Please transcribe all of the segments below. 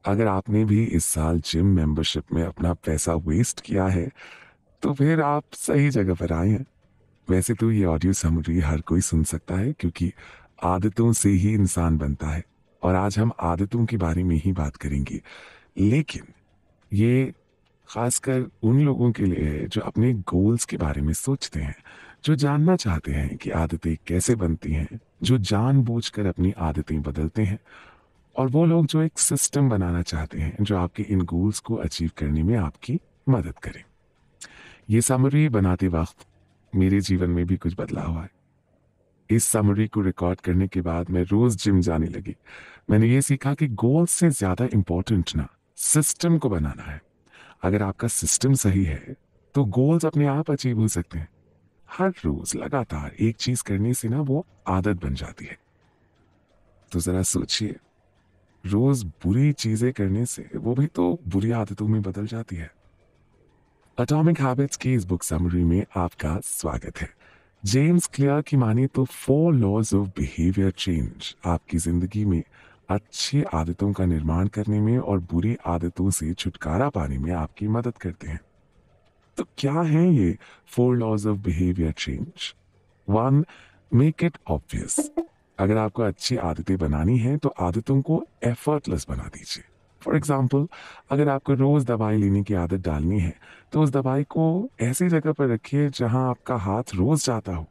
अगर आपने भी इस साल जिम मेंबरशिप में अपना पैसा वेस्ट किया है, तो फिर आप सही जगह पर आए हैं। वैसे तो ये ऑडियो समरी हर कोई सुन सकता है, क्योंकि आदतों से ही इंसान बनता है। और आज हम आदतों के बारे में ही बात करेंगे। लेकिन ये खासकर उन लोगों के लिए है जो अपने गोल्स के बारे में सोचते हैं, जो जानना चाहते हैं कि आदतें कैसे बनती हैं, जो जानबूझकर अपनी आदतें बदलते हैं, और वो लोग जो एक सिस्टम बनाना चाहते हैं जो आपके इन गोल्स को अचीव करने में आपकी मदद करे। ये समरी बनाते वक्त मेरे जीवन में भी कुछ बदलाव आए। इस समरी को रिकॉर्ड करने के बाद मैं रोज जिम जाने लगी। मैंने ये सीखा कि गोल्स से ज्यादा इंपॉर्टेंट ना सिस्टम को बनाना है। अगर आपका सिस्टम सही है तो गोल्स अपने आप अचीव हो सकते हैं। हर रोज लगातार एक चीज करने से ना वो आदत बन जाती है। तो जरा सोचिए, रोज बुरी चीजें करने से वो भी तो बुरी आदतों में बदल जाती है। एटॉमिक हैबिट्स की इस बुक समरी में आपका स्वागत है। जेम्स क्लियर की माने तो 4 लॉज ऑफ बिहेवियर चेंज आपकी जिंदगी में अच्छी आदतों का निर्माण करने में और बुरी आदतों से छुटकारा पाने में आपकी मदद करते हैं। तो क्या है ये 4 laws of behaviour change? 1, make it obvious. अगर आपको अच्छी आदतें बनानी है तो आदतों को एफर्टलेस बना दीजिए। फॉर एग्जाम्पल, अगर आपको रोज दवाई लेने की आदत डालनी है तो उस दवाई को ऐसी जगह पर रखिए जहां आपका हाथ रोज जाता हो।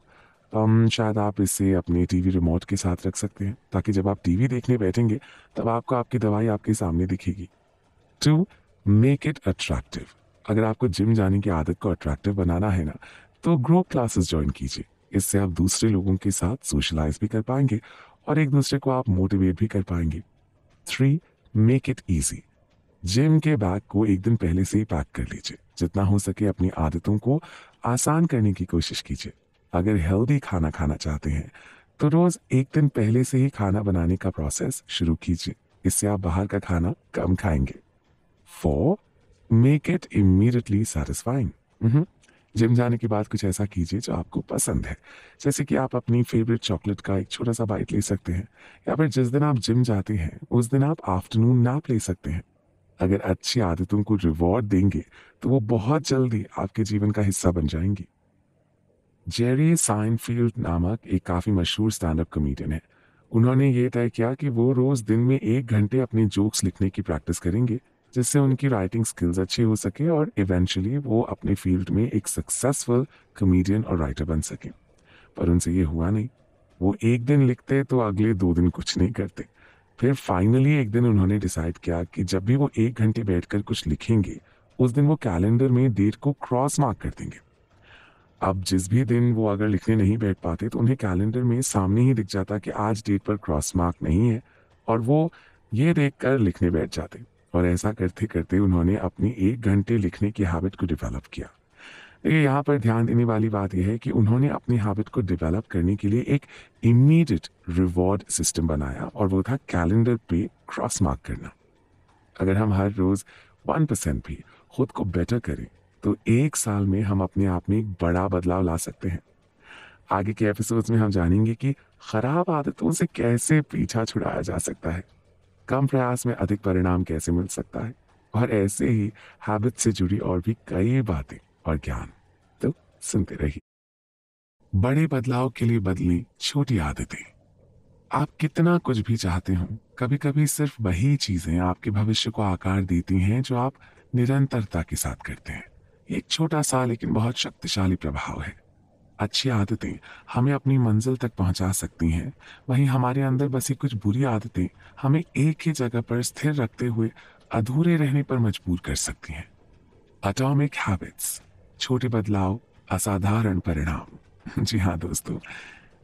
शायद आप इसे अपने टीवी रिमोट के साथ रख सकते हैं, ताकि जब आप टीवी देखने बैठेंगे तब आपको आपकी दवाई आपके सामने दिखेगी। 2, मेक इट अट्रैक्टिव। अगर आपको जिम जाने की आदत को अट्रैक्टिव बनाना है ना, तो ग्रुप क्लासेस ज्वाइन कीजिए। इससे आप दूसरे लोगों के साथ सोशलाइज भी कर पाएंगे और एक दूसरे को आप मोटिवेट भी कर पाएंगे। 3, मेक इट ईजी। जिम के बैग को एक दिन पहले से ही पैक कर लीजिए। जितना हो सके अपनी आदतों को आसान करने की कोशिश कीजिए। अगर हेल्दी खाना खाना चाहते हैं तो रोज एक दिन पहले से ही खाना बनाने का प्रोसेस शुरू कीजिए। इससे आप बाहर का खाना कम खाएंगे। 4, make it immediately satisfying. Gym जाने के बाद कुछ ऐसा कीजिए जो आपको पसंद है। जैसे कि आप अपनी फेवरेट चॉकलेट का एक छोटा सा बाइट ले सकते हैं, या फिर जिस दिन आप जिम जाते हैं उस दिन आप आफ्टरनून नैप ले सकते हैं। अगर अच्छी आदतों को रिवॉर्ड देंगे तो वो बहुत जल्दी आपके जीवन का हिस्सा बन जाएंगी। जेरी साइनफील्ड नामक एक काफी मशहूर स्टैंड अप कॉमेडियन है। उन्होंने ये तय किया कि वो रोज दिन में 1 घंटे अपने जोक्स लिखने की प्रैक्टिस करेंगे, जिससे उनकी राइटिंग स्किल्स अच्छी हो सके और इवेंचुअली वो अपने फील्ड में एक सक्सेसफुल कॉमेडियन और राइटर बन सके। पर उनसे ये हुआ नहीं। वो एक दिन लिखते तो अगले 2 दिन कुछ नहीं करते। फिर फाइनली एक दिन उन्होंने डिसाइड किया कि जब भी वो 1 घंटे बैठकर कुछ लिखेंगे, उस दिन वो कैलेंडर में डेट को क्रॉस मार्क कर देंगे। अब जिस भी दिन वो अगर लिखने नहीं बैठ पाते तो उन्हें कैलेंडर में सामने ही दिख जाता कि आज डेट पर क्रॉस मार्क नहीं है, और वो ये देखकर लिखने बैठ जाते। और ऐसा करते करते उन्होंने अपनी 1 घंटे लिखने की हैबिट को डेवलप किया। देखिए, यहाँ पर ध्यान देने वाली बात यह है कि उन्होंने अपनी हैबिट को डेवलप करने के लिए एक इमीडिएट रिवॉर्ड सिस्टम बनाया, और वो था कैलेंडर पे क्रॉस मार्क करना। अगर हम हर रोज 1% भी खुद को बेटर करें तो 1 साल में हम अपने आप में एक बड़ा बदलाव ला सकते हैं। आगे के एपिसोड्स में हम जानेंगे कि खराब आदतों से कैसे पीछा छुड़ाया जा सकता है, कम प्रयास में अधिक परिणाम कैसे मिल सकता है, और ऐसे ही हैबिट से जुड़ी और भी कई बातें और ज्ञान। तो सुनते रहिए। बड़े बदलाव के लिए बदली छोटी आदतें। आप कितना कुछ भी चाहते हो, कभी कभी सिर्फ वही चीजें आपके भविष्य को आकार देती हैं जो आप निरंतरता के साथ करते हैं। ये एक छोटा सा लेकिन बहुत शक्तिशाली प्रभाव है। अच्छी आदतें हमें अपनी मंजिल तक पहुंचा सकती हैं, वहीं हमारे अंदर बसी कुछ बुरी आदतें हमें एक ही जगह पर स्थिर रखते हुए अधूरे रहने पर मजबूर कर सकती हैं। एटॉमिक हैबिट्स, छोटे बदलाव, असाधारण परिणाम। जी हाँ दोस्तों,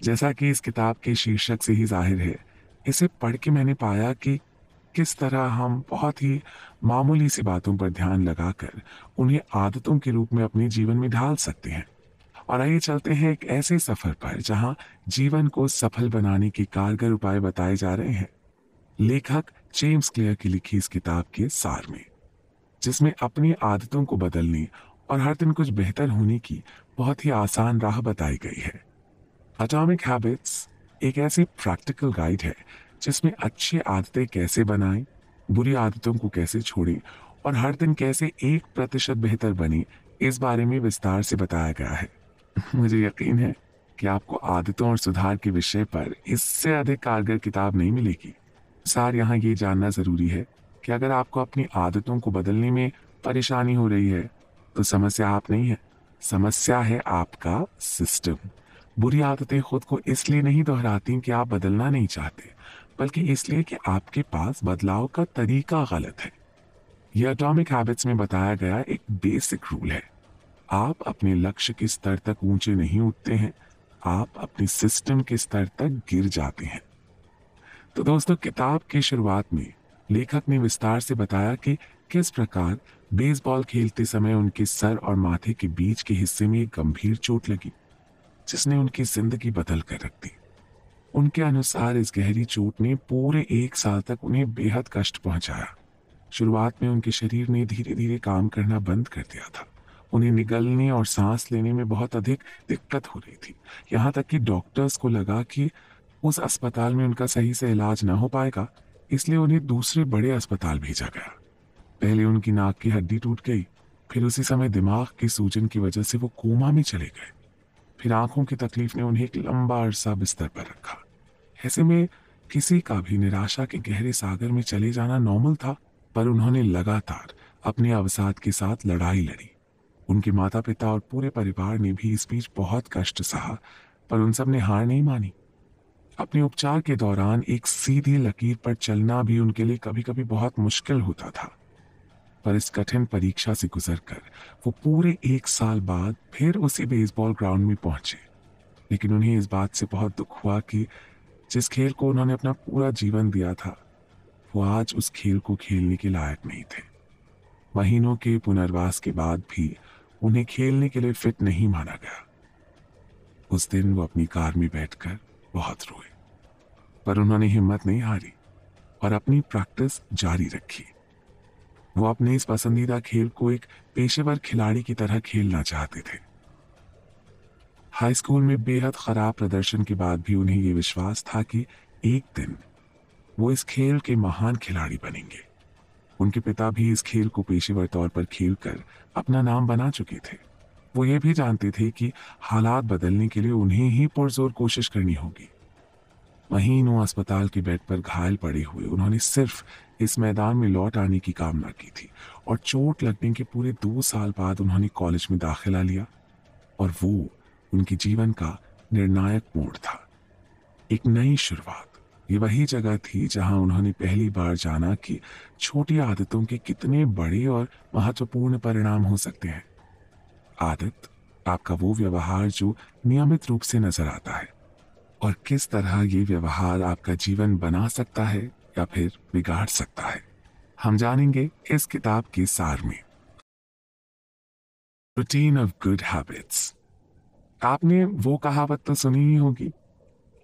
जैसा कि इस किताब के शीर्षक से ही जाहिर है, इसे पढ़ के मैंने पाया कि किस तरह हम बहुत ही मामूली सी बातों पर ध्यान लगाकर उन्हें आदतों के रूप में अपने जीवन में ढाल सकते हैं। और आइए चलते हैं एक ऐसे सफर पर जहां जीवन को सफल बनाने के कारगर उपाय बताए जा रहे हैं, लेखक जेम्स क्लियर की लिखी इस किताब के सार में, जिसमें अपनी आदतों को बदलने और हर दिन कुछ बेहतर होने की बहुत ही आसान राह बताई गई है। एटॉमिक हैबिट्स एक ऐसी प्रैक्टिकल गाइड है जिसमें अच्छी आदतें कैसे बनाएं, बुरी आदतों को कैसे छोड़ें और हर दिन कैसे 1% बेहतर बने, इस बारे में विस्तार से बताया गया है। मुझे यकीन है कि आपको आदतों और सुधार के विषय पर इससे अधिक कारगर किताब नहीं मिलेगी। सार यहाँ ये जानना ज़रूरी है कि अगर आपको अपनी आदतों को बदलने में परेशानी हो रही है, तो समस्या आप नहीं है, समस्या है आपका सिस्टम। बुरी आदतें खुद को इसलिए नहीं दोहराती कि आप बदलना नहीं चाहते, बल्कि इसलिए कि आपके पास बदलाव का तरीका गलत है। यह एटॉमिक हैबिट्स में बताया गया एक बेसिक रूल है। आप अपने लक्ष्य के स्तर तक ऊंचे नहीं उठते हैं, आप अपने सिस्टम के स्तर तक गिर जाते हैं। तो दोस्तों, किताब की शुरुआत में लेखक ने विस्तार से बताया कि किस प्रकार बेसबॉल खेलते समय उनके सर और माथे के बीच के हिस्से में एक गंभीर चोट लगी, जिसने उनकी जिंदगी बदल कर रख दी। उनके अनुसार इस गहरी चोट ने पूरे 1 साल तक उन्हें बेहद कष्ट पहुंचाया। शुरुआत में उनके शरीर ने धीरे धीरे काम करना बंद कर दिया था। उन्हें निगलने और सांस लेने में बहुत अधिक दिक्कत हो रही थी। यहाँ तक कि डॉक्टर्स को लगा कि उस अस्पताल में उनका सही से इलाज ना हो पाएगा, इसलिए उन्हें दूसरे बड़े अस्पताल भेजा गया। पहले उनकी नाक की हड्डी टूट गई, फिर उसी समय दिमाग की सूजन की वजह से वो कोमा में चले गए। फिर आंखों की तकलीफ ने उन्हें एक लंबा अरसा बिस्तर पर रखा। ऐसे में किसी का भी निराशा के गहरे सागर में चले जाना नॉर्मल था, पर उन्होंने लगातार अपने अवसाद के साथ लड़ाई लड़ी। उनके माता पिता और पूरे परिवार ने भी इस बीच बहुत कष्ट सहा, पर उन सब ने हार नहीं मानी। अपने उपचार के दौरान एक सीधी लकीर पर चलना भी उनके लिए कभी कभी बहुत मुश्किल होता था, पर इस कठिन परीक्षा से गुजरकर वो पूरे 1 साल बाद फिर उसी बेसबॉल ग्राउंड में पहुंचे। लेकिन उन्हें इस बात से बहुत दुख हुआ कि जिस खेल को उन्होंने अपना पूरा जीवन दिया था, वो आज उस खेल को खेलने के लायक नहीं थे। महीनों के पुनर्वास के बाद भी उन्हें खेलने के लिए फिट नहीं माना गया। उस दिन वो अपनी कार में बैठकर बहुत रोए, पर उन्होंने हिम्मत नहीं हारी और अपनी प्रैक्टिस जारी रखी। वो अपने इस पसंदीदा खेल को एक पेशेवर खिलाड़ी की तरह खेलना चाहते थे। हाई स्कूल में बेहद खराब प्रदर्शन के बाद भी उन्हें ये विश्वास था कि एक दिन वो इस खेल के महान खिलाड़ी बनेंगे। उनके पिता भी इस खेल को पेशेवर तौर पर खेलकर अपना नाम बना चुके थे। वो ये भी जानते थे कि हालात बदलने के लिए उन्हें ही पुरजोर कोशिश करनी होगी। महीनों अस्पताल के बेड पर घायल पड़े हुए उन्होंने सिर्फ इस मैदान में लौट आने की कामना की थी, और चोट लगने के पूरे 2 साल बाद उन्होंने कॉलेज में दाखिला लिया, और वो उनके जीवन का निर्णायक मोड़ था, एक नई शुरुआत। ये वही जगह थी जहां उन्होंने पहली बार जाना कि छोटी आदतों के कितने बड़े और महत्वपूर्ण परिणाम हो सकते हैं। आदत आपका वो व्यवहार जो नियमित रूप से नजर आता है, और किस तरह ये व्यवहार आपका जीवन बना सकता है या फिर बिगाड़ सकता है, हम जानेंगे इस किताब के सार में। Routine of good habits. आपने वो कहावत तो सुनी ही होगी,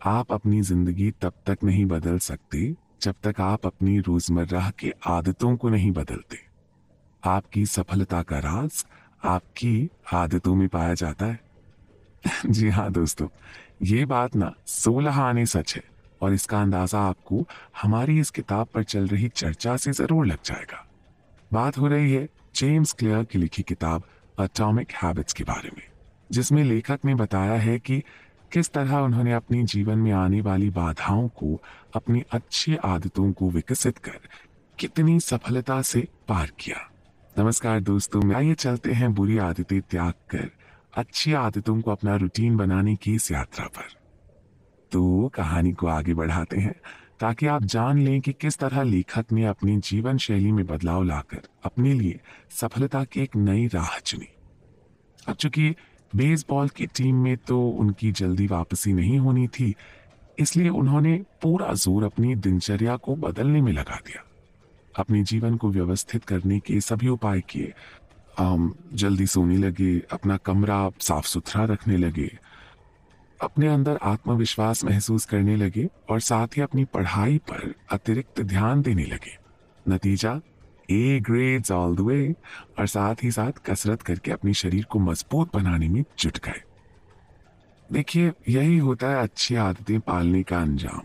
आप अपनी जिंदगी तब तक नहीं बदल सकते जब तक आप अपनी रोजमर्रा की आदतों को नहीं बदलते। आपकी सफलता का राज आपकी आदतों में पाया जाता है। जी हाँ दोस्तों, ये बात ना 16 आने सच है, और इसका अंदाजा आपको हमारी इस किताब पर चल रही चर्चा से जरूर लग जाएगा। बात हो रही है जेम्स क्लियर की लिखी किताब एटॉमिक हैबिट्स के बारे में, जिसमें लेखक ने बताया है कि किस तरह उन्होंने अपने जीवन में आने वाली बाधाओं को अपनी अच्छी आदतों को विकसित कर कितनी सफलता से पार किया। नमस्कार दोस्तों, आइए चलते हैं बुरी आदतें त्याग कर अच्छी आदतों को अपना रूटीन बनाने की इस यात्रा पर। तो कहानी को आगे बढ़ाते हैं ताकि आप जान लें कि किस तरह लेखक ने अपनी जीवन शैली में बदलाव लाकर अपने लिए सफलता की एक नई राह चुनी। अब चूंकि बेसबॉल की टीम में तो उनकी जल्दी वापसी नहीं होनी थी, इसलिए उन्होंने पूरा जोर अपनी दिनचर्या को बदलने में लगा दिया। अपने जीवन को व्यवस्थित करने के सभी उपाय किए। जल्दी सोने लगे, अपना कमरा साफ सुथरा रखने लगे, अपने अंदर आत्मविश्वास महसूस करने लगे, और साथ ही अपनी पढ़ाई पर अतिरिक्त ध्यान देने लगे। नतीजा ए ग्रेड्स ऑल द वे, और साथ ही साथ कसरत करके अपने शरीर को मजबूत बनाने में जुट गए। देखिए, यही होता है अच्छी आदतें पालने का अंजाम।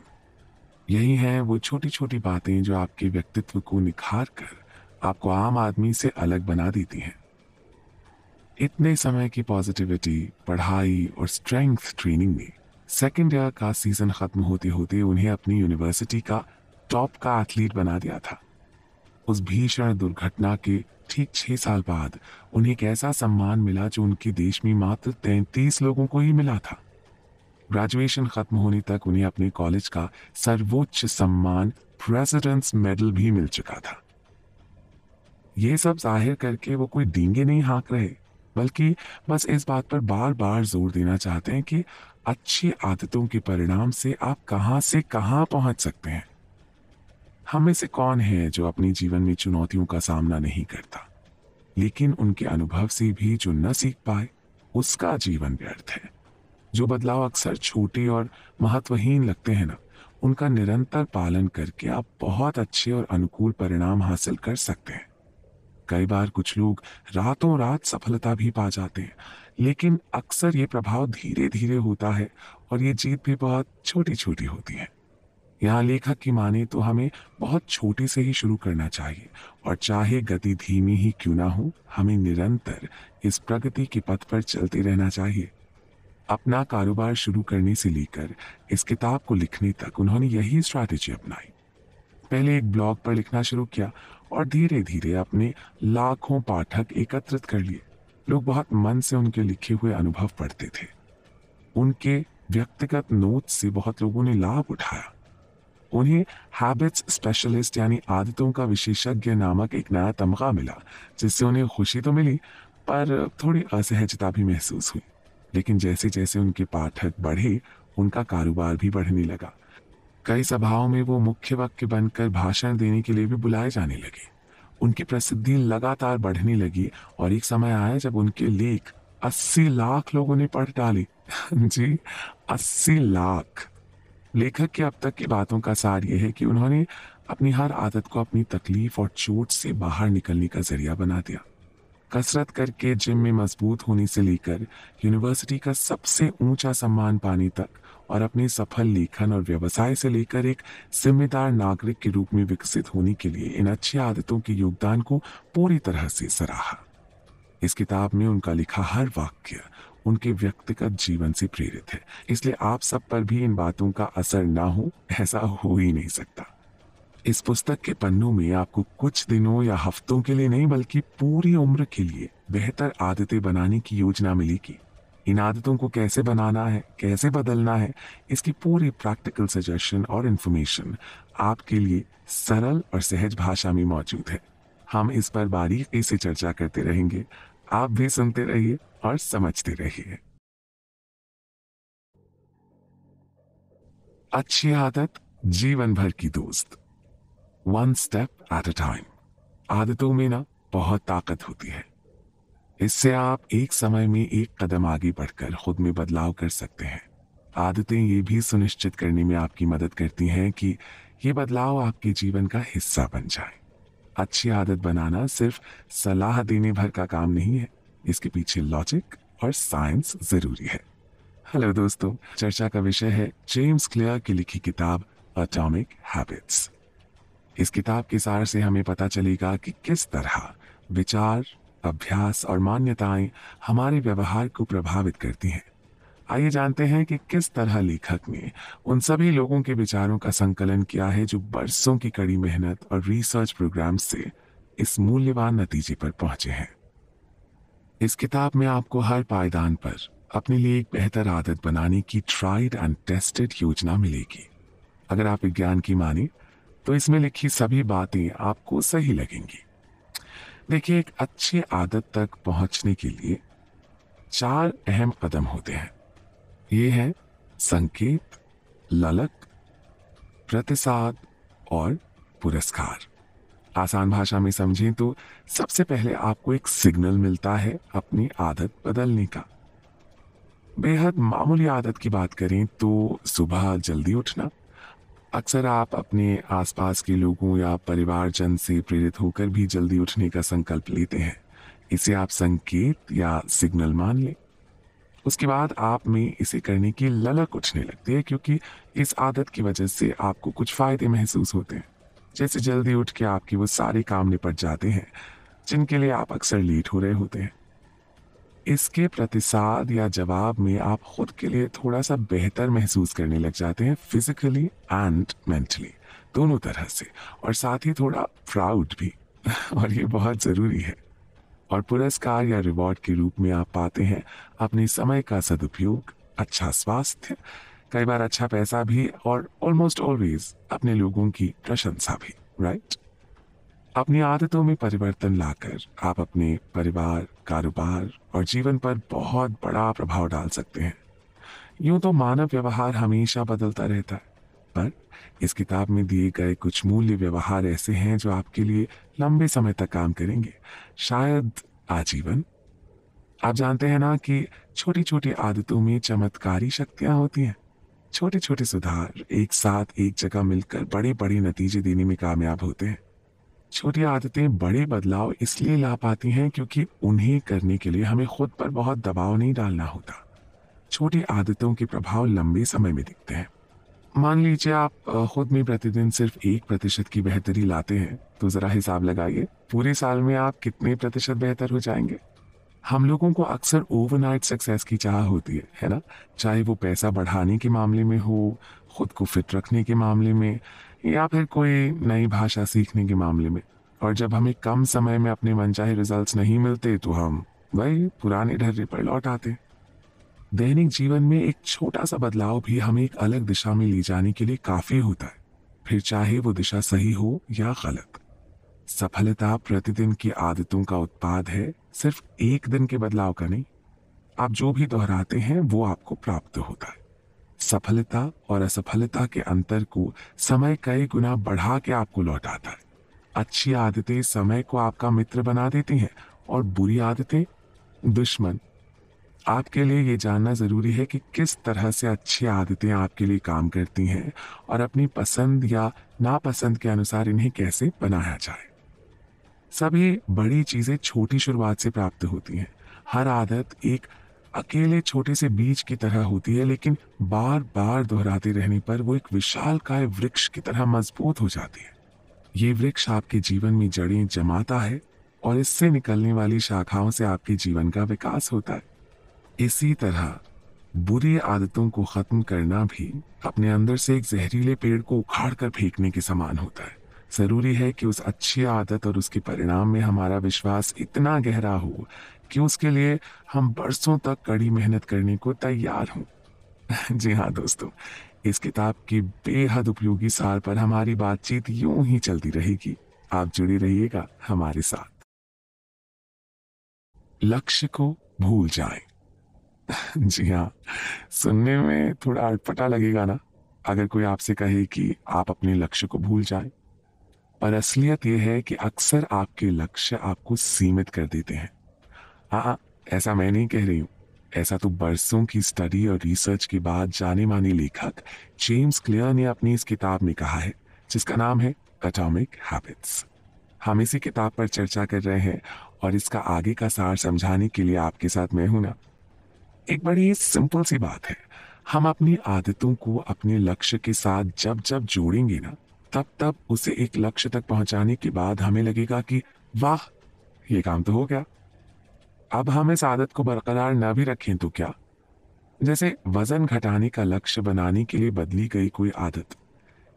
यही हैं वो छोटी छोटी बातें जो आपके व्यक्तित्व को निखार कर आपको आम आदमी से अलग बना देती हैं। इतने समय की पॉजिटिविटी, पढ़ाई और स्ट्रेंथ ट्रेनिंग में सेकेंड ईयर का सीजन खत्म होते होते उन्हें अपनी यूनिवर्सिटी का टॉप का एथलीट बना दिया था। उस भीषण दुर्घटना के ठीक 6 साल बाद उन्हें एक ऐसा सम्मान मिला जो उनके देश में मात्र 33 लोगों को ही मिला था। ग्रेजुएशन खत्म होने तक उन्हें अपने कॉलेज का सर्वोच्च सम्मान प्रेसिडेंट्स मेडल भी मिल चुका था। ये सब जाहिर करके वो कोई डींगे नहीं हाँक रहे, बल्कि बस इस बात पर बार बार जोर देना चाहते हैं कि अच्छी आदतों के परिणाम से आप कहाँ से कहाँ पहुंच सकते हैं। हम में से कौन है जो अपने जीवन में चुनौतियों का सामना नहीं करता, लेकिन उनके अनुभव से भी जो न सीख पाए उसका जीवन व्यर्थ है। जो बदलाव अक्सर छोटे और महत्वहीन लगते हैं ना, उनका निरंतर पालन करके आप बहुत अच्छे और अनुकूल परिणाम हासिल कर सकते हैं। कई बार कुछ लोग रातों रात सफलता भी पा जाते हैं, लेकिन अक्सर ये प्रभाव धीरे धीरे होता है और ये जीत भी बहुत छोटी छोटी होती है। यहाँ लेखक की माने तो हमें बहुत छोटे से ही शुरू करना चाहिए, और चाहे गति धीमी ही क्यों ना हो, हमें निरंतर इस प्रगति के पथ पर चलते रहना चाहिए। अपना कारोबार शुरू करने से लेकर इस किताब को लिखने तक उन्होंने यही स्ट्रैटेजी अपनाई। पहले एक ब्लॉग पर लिखना शुरू किया और धीरे धीरे अपने लाखों पाठक एकत्रित कर लिए। लोग बहुत मन से उनके लिखे हुए अनुभव पढ़ते थे। उनके व्यक्तिगत नोट से बहुत लोगों ने लाभ उठाया। उन्हें हैबिट्स स्पेशलिस्ट यानी आदतों का विशेषज्ञ नामक एक नया तमगा मिला, जिससे उन्हें खुशी तो मिली पर थोड़ी असहजता भी महसूस हुई। लेकिन जैसे जैसे उनके पाठक बढ़े, उनका कारोबार भी बढ़ने लगा। कई सभाओं में वो मुख्य वक्ता बनकर भाषण देने के लिए भी बुलाए जाने लगे। उनकी प्रसिद्धि लगातार बढ़ने लगी और एक समय आया जब उनके लेख 80 लाख लोगों ने पढ़ डाले। जी, 80 लाख। लेखक के अब तक की बातों का सार यह है कि उन्होंने अपनी हर आदत को अपनी तकलीफ और चोट से बाहर निकलने का जरिया बना दिया। कसरत करके जिम में मजबूत होने से लेकर यूनिवर्सिटी का सबसे ऊंचा सम्मान पाने तक, और अपने सफल लेखन और व्यवसाय से लेकर एक जिम्मेदार नागरिक के रूप में विकसित होने के लिए इन अच्छी आदतों के योगदान को पूरी तरह से सराहा। इस किताब में उनका लिखा हर वाक्य उनके व्यक्तिगत जीवन से प्रेरित है, इसलिए आप सब पर भी इन बातों का असर ना हो, ऐसा हो ही नहीं सकता। इस पुस्तक के पन्नों में आपको कुछ दिनों या हफ्तों के लिए नहीं, बल्कि पूरी उम्र के लिए बेहतर आदतें बनाने की योजना मिलेगी। इन आदतों को कैसे बनाना है, कैसे बदलना है, इसकी पूरी प्रैक्टिकल सजेशन और इन्फॉर्मेशन आपके लिए सरल और सहज भाषा में मौजूद है। हम इस पर बारीकी से चर्चा करते रहेंगे। आप भी सुनते रहिए और समझते रहिए। अच्छी आदत जीवन भर की दोस्त। One step at a time. आदतों में ना बहुत ताकत होती है। इससे आप एक समय में एक कदम आगे बढ़कर खुद में बदलाव कर सकते हैं। आदतें ये भी सुनिश्चित करने में आपकी मदद करती हैं कि ये बदलाव आपके जीवन का हिस्सा बन जाए। अच्छी आदत बनाना सिर्फ सलाह देने भर का काम नहीं है, इसके पीछे लॉजिक और साइंस जरूरी है। हेलो दोस्तों, चर्चा का विषय है जेम्स क्लियर की लिखी किताब एटॉमिक हैबिट्स। इस किताब के सार से हमें पता चलेगा कि किस तरह विचार, अभ्यास और मान्यताएं हमारे व्यवहार को प्रभावित करती हैं। आइए जानते हैं कि किस तरह लेखक ने उन सभी लोगों के विचारों का संकलन किया है जो बरसों की कड़ी मेहनत और रिसर्च प्रोग्राम से इस मूल्यवान नतीजे पर पहुंचे हैं। इस किताब में आपको हर पायदान पर अपने लिए एक बेहतर आदत बनाने की ट्राइड एंड टेस्टेड योजना मिलेगी। अगर आप विज्ञान की माने तो इसमें लिखी सभी बातें आपको सही लगेंगी। देखिए, एक अच्छी आदत तक पहुंचने के लिए 4 अहम कदम होते हैं। ये है संकेत, ललक, प्रतिसाद और पुरस्कार। आसान भाषा में समझें तो सबसे पहले आपको एक सिग्नल मिलता है अपनी आदत बदलने का। बेहद मामूली आदत की बात करें तो सुबह जल्दी उठना। अक्सर आप अपने आसपास के लोगों या परिवारजन से प्रेरित होकर भी जल्दी उठने का संकल्प लेते हैं। इसे आप संकेत या सिग्नल मान लें। उसके बाद आप में इसे करने की ललक उठने लगती है, क्योंकि इस आदत की वजह से आपको कुछ फ़ायदे महसूस होते हैं। जैसे जल्दी उठ के आपके वो सारे काम निपट जाते हैं जिनके लिए आप अक्सर लेट हो रहे होते हैं। इसके प्रतिसाद या जवाब में आप खुद के लिए थोड़ा-सा बेहतर महसूस करने लग जाते हैं, फिज़िकली एंड मेंटली, दोनों तरह से, और साथ ही थोड़ा प्राउड भी। और ये बहुत ज़रूरी है। और पुरस्कार या रिवॉर्ड के रूप में आप पाते हैं अपने समय का सदुपयोग, अच्छा स्वास्थ्य, कई बार अच्छा पैसा भी, और ऑलमोस्ट ऑलवेज अपने लोगों की प्रशंसा भी, राइट? अपनी आदतों में परिवर्तन लाकर आप अपने परिवार, कारोबार और जीवन पर बहुत बड़ा प्रभाव डाल सकते हैं। यूं तो मानव व्यवहार हमेशा बदलता रहता है, पर इस किताब में दिए गए कुछ मूल्य व्यवहार ऐसे हैं जो आपके लिए लंबे समय तक काम करेंगे, शायद आजीवन। आप जानते हैं ना कि छोटी छोटी आदतों में चमत्कारी शक्तियां होती हैं। छोटे छोटे सुधार एक साथ एक जगह मिलकर बड़े बड़े नतीजे देने में कामयाब होते हैं। छोटी आदतें बड़े बदलाव इसलिए ला पाती हैं क्योंकि उन्हें करने के लिए हमें खुद पर बहुत दबाव नहीं डालना होता। छोटी आदतों के प्रभाव लंबे समय में दिखते हैं। मान लीजिए आप खुद में प्रतिदिन सिर्फ 1% की बेहतरी लाते हैं, तो जरा हिसाब लगाइए पूरे साल में आप कितने प्रतिशत बेहतर हो जाएंगे। हम लोगों को अक्सर ओवरनाइट सक्सेस की चाह होती है ना? चाहे वो पैसा बढ़ाने के मामले में हो, खुद को फिट रखने के मामले में, या फिर कोई नई भाषा सीखने के मामले में। और जब हमें कम समय में अपने मनचाहे रिजल्ट्स नहीं मिलते तो हम वही पुराने ढर्रे पर लौट आते हैं। दैनिक जीवन में एक छोटा सा बदलाव भी हमें एक अलग दिशा में ले जाने के लिए काफी होता है, फिर चाहे वो दिशा सही हो या गलत। सफलता प्रतिदिन की आदतों का उत्पाद है, सिर्फ एक दिन के बदलाव का नहीं। आप जो भी दोहराते हैं वो आपको प्राप्त होता है। सफलता और असफलता के अंतर को समय कई गुना बढ़ा के आपको लौटाता है। अच्छी आदतें समय को आपका मित्र बना देती हैं और बुरी आदतें दुश्मन। आपके लिए ये जानना ज़रूरी है कि किस तरह से अच्छी आदतें आपके लिए काम करती हैं और अपनी पसंद या नापसंद के अनुसार इन्हें कैसे बनाया जाए। सभी बड़ी चीज़ें छोटी शुरुआत से प्राप्त होती हैं। हर आदत एक अकेले छोटे से बीज की तरह होती है, लेकिन बार बार दोहराते रहने पर वो एक विशालकाय वृक्ष की तरह मजबूत हो जाती है। ये वृक्ष आपके जीवन में जड़ें जमाता है और इससे निकलने वाली शाखाओं से आपके जीवन का विकास होता है। इसी तरह बुरी आदतों को खत्म करना भी अपने अंदर से एक जहरीले पेड़ को उखाड़ कर फेंकने के समान होता है। जरूरी है कि उस अच्छी आदत और उसके परिणाम में हमारा विश्वास इतना गहरा हो कि उसके लिए हम बरसों तक कड़ी मेहनत करने को तैयार हों। जी हाँ दोस्तों, इस किताब की बेहद उपयोगी सार पर हमारी बातचीत यूं ही चलती रहेगी। आप जुड़ी रहिएगा हमारे साथ। लक्ष्य को भूल जाएं। जी हाँ, सुनने में थोड़ा अटपटा लगेगा ना, अगर कोई आपसे कहे कि आप अपने लक्ष्य को भूल जाएं। पर असलियत यह है कि अक्सर आपके लक्ष्य आपको सीमित कर देते हैं। हाँ, ऐसा मैं नहीं कह रही हूँ। ऐसा तो बरसों की स्टडी और रिसर्च के बाद जाने माने लेखक जेम्स क्लियर ने अपनी इस किताब में कहा है, जिसका नाम है एटॉमिक हैबिट्स। हम इसी किताब पर चर्चा कर रहे हैं और इसका आगे का सार समझाने के लिए आपके साथ मैं हूं ना। एक बड़ी सिंपल सी बात है, हम अपनी आदतों को अपने लक्ष्य के साथ जब जब जोड़ेंगे ना, तब तब उसे एक लक्ष्य तक पहुंचाने के बाद हमें लगेगा कि वाह, ये काम तो हो गया। अब हम इस आदत को बरकरार न भी रखें तो क्या? जैसे वजन घटाने का लक्ष्य बनाने के लिए बदली गई कोई आदत।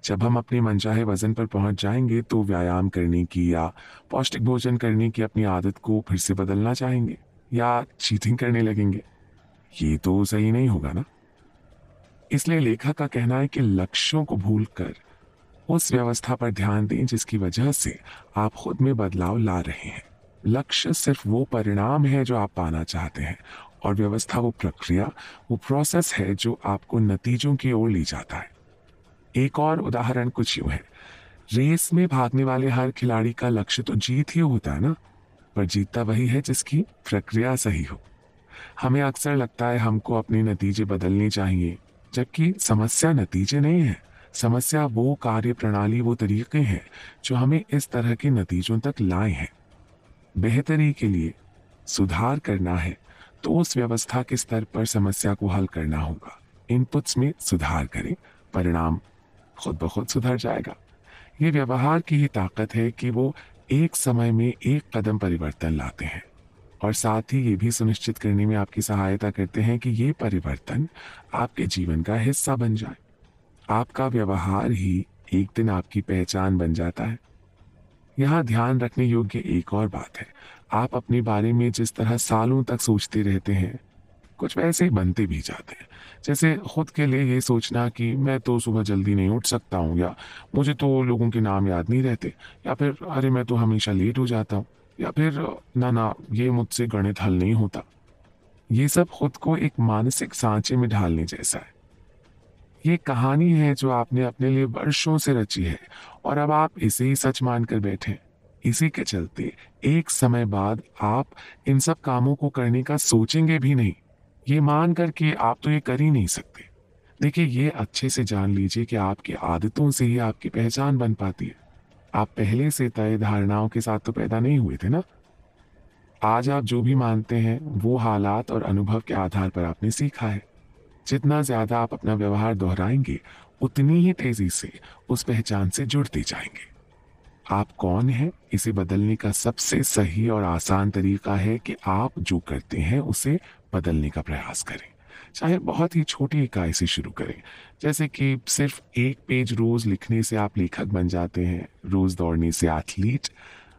जब हम अपने मनचाहे वजन पर पहुंच जाएंगे तो व्यायाम करने की या पौष्टिक भोजन करने की अपनी आदत को फिर से बदलना चाहेंगे या चीटिंग करने लगेंगे। ये तो सही नहीं होगा ना। इसलिए लेखक का कहना है कि लक्ष्यों को भूलकर उस व्यवस्था पर ध्यान दें जिसकी वजह से आप खुद में बदलाव ला रहे हैं। लक्ष्य सिर्फ वो परिणाम है जो आप पाना चाहते हैं, और व्यवस्था वो प्रक्रिया, वो प्रोसेस है जो आपको नतीजों की ओर ले जाता है। एक और उदाहरण कुछ यूं है, रेस में भागने वाले हर खिलाड़ी का लक्ष्य तो जीत ही होता है ना, पर जीतता वही है जिसकी प्रक्रिया सही हो। हमें अक्सर लगता है हमको अपने नतीजे बदलने चाहिए, जबकि समस्या नतीजे नहीं है। समस्या वो कार्य प्रणाली, वो तरीके हैं जो हमें इस तरह के नतीजों तक लाए हैं। बेहतरी के लिए सुधार करना है तो उस व्यवस्था के स्तर पर समस्या को हल करना होगा। इनपुट्स में सुधार करें, परिणाम खुद ब खुद सुधर जाएगा। ये व्यवहार की ही ताकत है कि वो एक समय में एक कदम परिवर्तन लाते हैं और साथ ही ये भी सुनिश्चित करने में आपकी सहायता करते हैं कि ये परिवर्तन आपके जीवन का हिस्सा बन जाए। आपका व्यवहार ही एक दिन आपकी पहचान बन जाता है। यहाँ ध्यान रखने योग्य एक और बात है, आप अपने बारे में जिस तरह सालों तक सोचते रहते हैं, कुछ वैसे ही बनते भी जाते हैं। जैसे खुद के लिए ये सोचना कि मैं तो सुबह जल्दी नहीं उठ सकता हूँ, या मुझे तो लोगों के नाम याद नहीं रहते, या फिर अरे मैं तो हमेशा लेट हो जाता हूँ, या फिर ना ना ये मुझसे गणित हल नहीं होता। ये सब खुद को एक मानसिक सांचे में ढालने जैसा है। ये कहानी है जो आपने अपने लिए वर्षों से रची है और अब आप इसे ही सच मानकर बैठे हैं। इसी के चलते एक समय बाद आप इन सब कामों को करने का सोचेंगे भी नहीं, ये मान कर कि आप तो ये कर ही नहीं सकते। देखिए, ये अच्छे से जान लीजिए कि आपकी आदतों से ही आपकी पहचान बन पाती है। आप पहले से तय धारणाओं के साथ तो पैदा नहीं हुए थे ना। आज आप जो भी मानते हैं वो हालात और अनुभव के आधार पर आपने सीखा है। जितना ज्यादा आप अपना व्यवहार दोहराएंगे, उतनी ही तेजी से उस पहचान से जुड़ते जाएंगे। आप कौन हैं, इसे बदलने का सबसे सही और आसान तरीका है कि आप जो करते हैं उसे बदलने का प्रयास करें। चाहे बहुत ही छोटी इकाई से शुरू करें, जैसे कि सिर्फ एक पेज रोज लिखने से आप लेखक बन जाते हैं, रोज दौड़ने से एथलीट,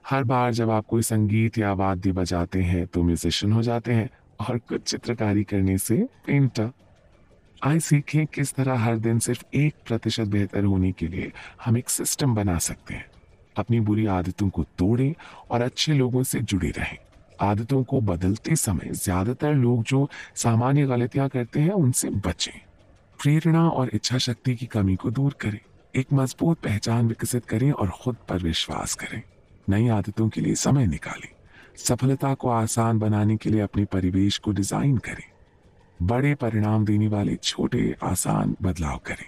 हर बार जब आप कोई संगीत या वाद्य बजाते हैं तो म्यूजिशियन हो जाते हैं, और कुछ चित्रकारी करने से पेंटर। आइए सीखें किस तरह हर दिन सिर्फ 1% बेहतर होने के लिए हम एक सिस्टम बना सकते हैं। अपनी बुरी आदतों को तोड़ें और अच्छे लोगों से जुड़े रहें। आदतों को बदलते समय ज्यादातर लोग जो सामान्य गलतियां करते हैं उनसे बचें। प्रेरणा और इच्छा शक्ति की कमी को दूर करें। एक मजबूत पहचान विकसित करें और खुद पर विश्वास करें। नई आदतों के लिए समय निकालें। सफलता को आसान बनाने के लिए अपने परिवेश को डिजाइन करें। बड़े परिणाम देने वाले छोटे आसान बदलाव करें।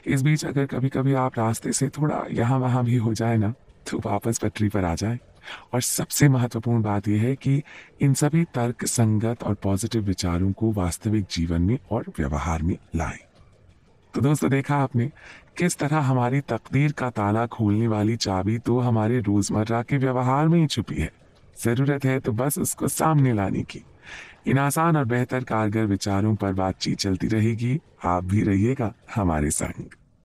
इस बीच अगर कभी कभी आप रास्ते से थोड़ा यहाँ वहाँ भी हो जाए ना, तो वापस पटरी पर आ जाए। और सबसे महत्वपूर्ण बात यह है कि इन सभी तर्क संगत और पॉजिटिव विचारों को वास्तविक जीवन में और व्यवहार में लाएं। तो दोस्तों, देखा आपने किस तरह हमारी तकदीर का ताला खोलने वाली चाबी तो हमारे रोजमर्रा के व्यवहार में ही छुपी है। जरूरत है तो बस उसको सामने लाने की। इन आसान और बेहतर कारगर विचारों पर बातचीत चलती रहेगी। आप भी रहिएगा हमारे संग।